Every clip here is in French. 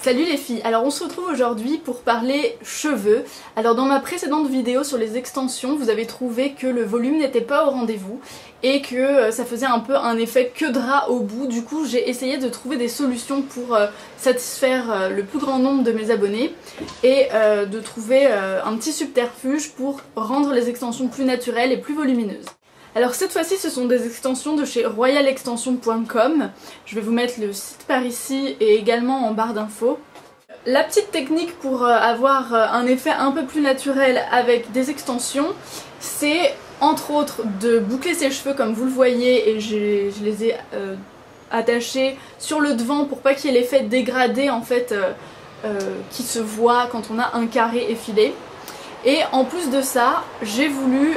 Salut les filles, alors on se retrouve aujourd'hui pour parler cheveux. Alors dans ma précédente vidéo sur les extensions, vous avez trouvé que le volume n'était pas au rendez-vous et que ça faisait un peu un effet queue de rat au bout. Du coup j'ai essayé de trouver des solutions pour satisfaire le plus grand nombre de mes abonnés et de trouver un petit subterfuge pour rendre les extensions plus naturelles et plus volumineuses. Alors cette fois-ci ce sont des extensions de chez royalextension.com. Je vais vous mettre le site par ici et également en barre d'infos. La petite technique pour avoir un effet un peu plus naturel avec des extensions, c'est entre autres de boucler ses cheveux comme vous le voyez, et je les ai attachés sur le devant pour pas qu'il y ait l'effet dégradé en fait qui se voit quand on a un carré effilé. Et en plus de ça, j'ai voulu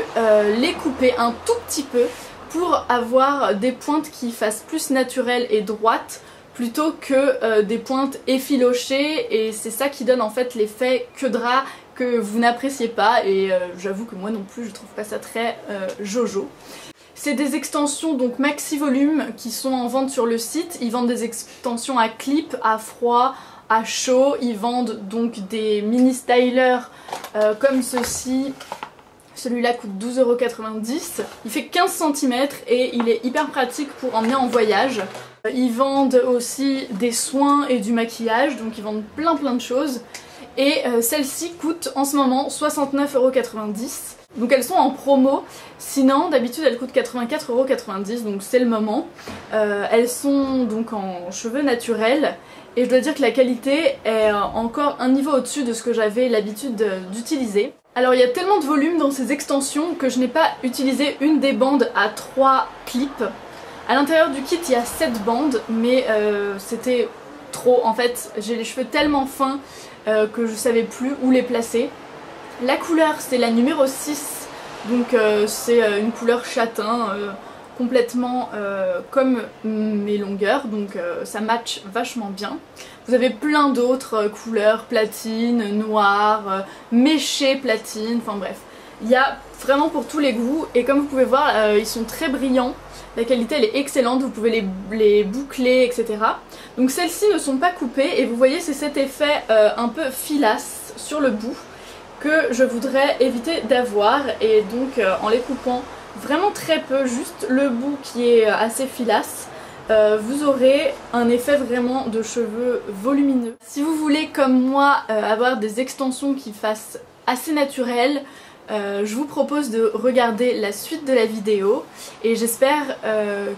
les couper un tout petit peu pour avoir des pointes qui fassent plus naturelles et droites plutôt que des pointes effilochées, et c'est ça qui donne en fait l'effet queue de rat que vous n'appréciez pas, et j'avoue que moi non plus je trouve pas ça très jojo. C'est des extensions donc maxi volume qui sont en vente sur le site. Ils vendent des extensions à clip, à froid, à chaud. Ils vendent donc des mini stylers comme ceci. Celui-là coûte 12,90 €. Il fait 15 cm et il est hyper pratique pour emmener en voyage. Ils vendent aussi des soins et du maquillage, donc ils vendent plein de choses. Et celle-ci coûte en ce moment 69,90 €. Donc elles sont en promo, sinon d'habitude elles coûtent 84,90 €, donc c'est le moment. Elles sont donc en cheveux naturels et je dois dire que la qualité est encore un niveau au-dessus de ce que j'avais l'habitude d'utiliser. Alors il y a tellement de volume dans ces extensions que je n'ai pas utilisé une des bandes à 3 clips. À l'intérieur du kit il y a 7 bandes, mais c'était trop en fait. J'ai les cheveux tellement fins que je savais plus où les placer. La couleur c'est la numéro 6, donc c'est une couleur châtain, complètement comme mes longueurs, donc ça match vachement bien. Vous avez plein d'autres couleurs, platine, noir, méché platine, enfin bref. Il y a vraiment pour tous les goûts, et comme vous pouvez voir ils sont très brillants, la qualité elle est excellente, vous pouvez les boucler etc. Donc celles-ci ne sont pas coupées et vous voyez c'est cet effet un peu filasse sur le bout que je voudrais éviter d'avoir, et donc en les coupant vraiment très peu, juste le bout qui est assez filasse, vous aurez un effet vraiment de cheveux volumineux. Si vous voulez comme moi avoir des extensions qui fassent assez naturelles, je vous propose de regarder la suite de la vidéo et j'espère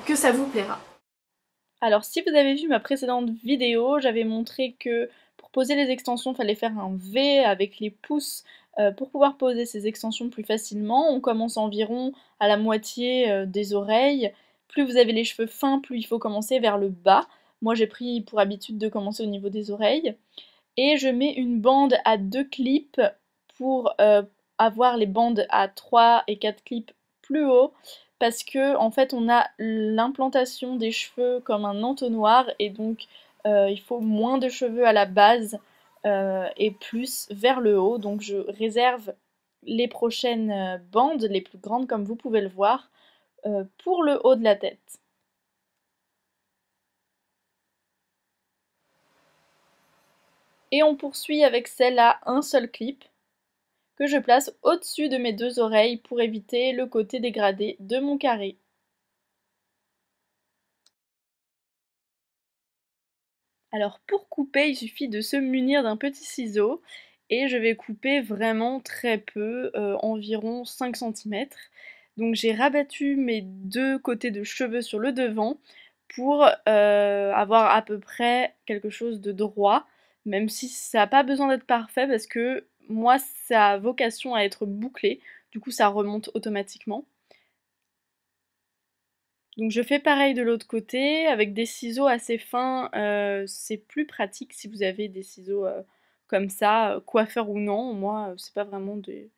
que ça vous plaira. Alors si vous avez vu ma précédente vidéo, j'avais montré que pour poser les extensions, il fallait faire un V avec les pouces pour pouvoir poser ces extensions plus facilement. On commence environ à la moitié des oreilles. Plus vous avez les cheveux fins, plus il faut commencer vers le bas. Moi j'ai pris pour habitude de commencer au niveau des oreilles. Et je mets une bande à 2 clips pour avoir les bandes à 3 et 4 clips plus haut, parce que en fait on a l'implantation des cheveux comme un entonnoir, et donc il faut moins de cheveux à la base et plus vers le haut. Donc je réserve les prochaines bandes, les plus grandes comme vous pouvez le voir, pour le haut de la tête. Et on poursuit avec celle à un seul clip que je place au-dessus de mes 2 oreilles pour éviter le côté dégradé de mon carré. Alors pour couper, il suffit de se munir d'un petit ciseau, et je vais couper vraiment très peu, environ 5 cm. Donc j'ai rabattu mes 2 côtés de cheveux sur le devant pour avoir à peu près quelque chose de droit, même si ça n'a pas besoin d'être parfait parce que moi ça a vocation à être bouclé, du coup ça remonte automatiquement. Donc je fais pareil de l'autre côté, avec des ciseaux assez fins, c'est plus pratique si vous avez des ciseaux comme ça, coiffeur ou non. Moi c'est pas vraiment des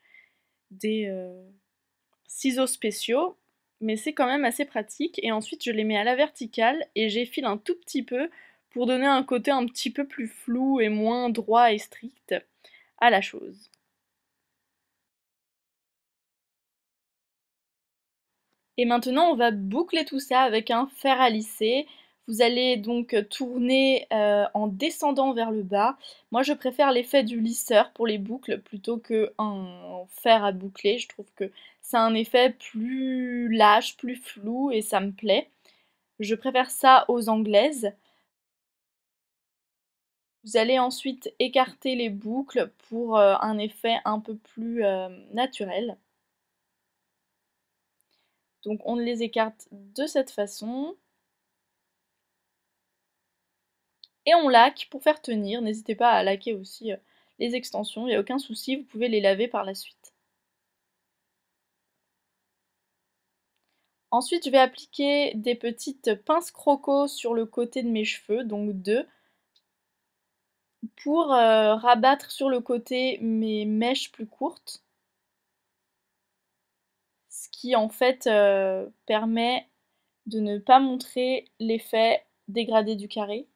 ciseaux spéciaux, mais c'est quand même assez pratique. Et ensuite je les mets à la verticale et j'effile un tout petit peu pour donner un côté un petit peu plus flou et moins droit et strict à la chose. Et maintenant on va boucler tout ça avec un fer à lisser. Vous allez donc tourner en descendant vers le bas. Moi je préfère l'effet du lisseur pour les boucles plutôt qu'un fer à boucler. Je trouve que c'est un effet plus lâche, plus flou et ça me plaît. Je préfère ça aux anglaises. Vous allez ensuite écarter les boucles pour un effet un peu plus naturel. Donc on les écarte de cette façon. Et on laque pour faire tenir. N'hésitez pas à laquer aussi les extensions, il n'y a aucun souci, vous pouvez les laver par la suite. Ensuite, je vais appliquer des petites pinces croco sur le côté de mes cheveux, donc 2, pour rabattre sur le côté mes mèches plus courtes. Ce qui en fait permet de ne pas montrer l'effet dégradé du carré.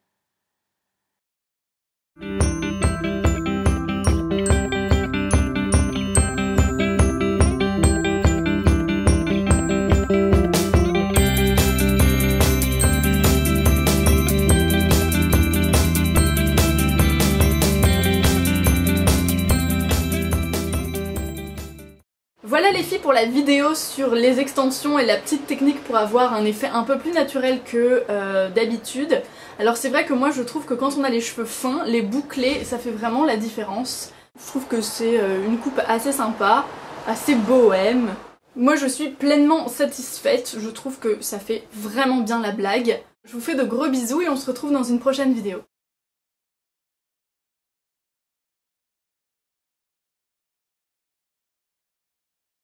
Voilà les filles pour la vidéo sur les extensions et la petite technique pour avoir un effet un peu plus naturel que d'habitude. Alors c'est vrai que moi je trouve que quand on a les cheveux fins, les bouclés, ça fait vraiment la différence. Je trouve que c'est une coupe assez sympa, assez bohème. Moi je suis pleinement satisfaite, je trouve que ça fait vraiment bien la blague. Je vous fais de gros bisous et on se retrouve dans une prochaine vidéo.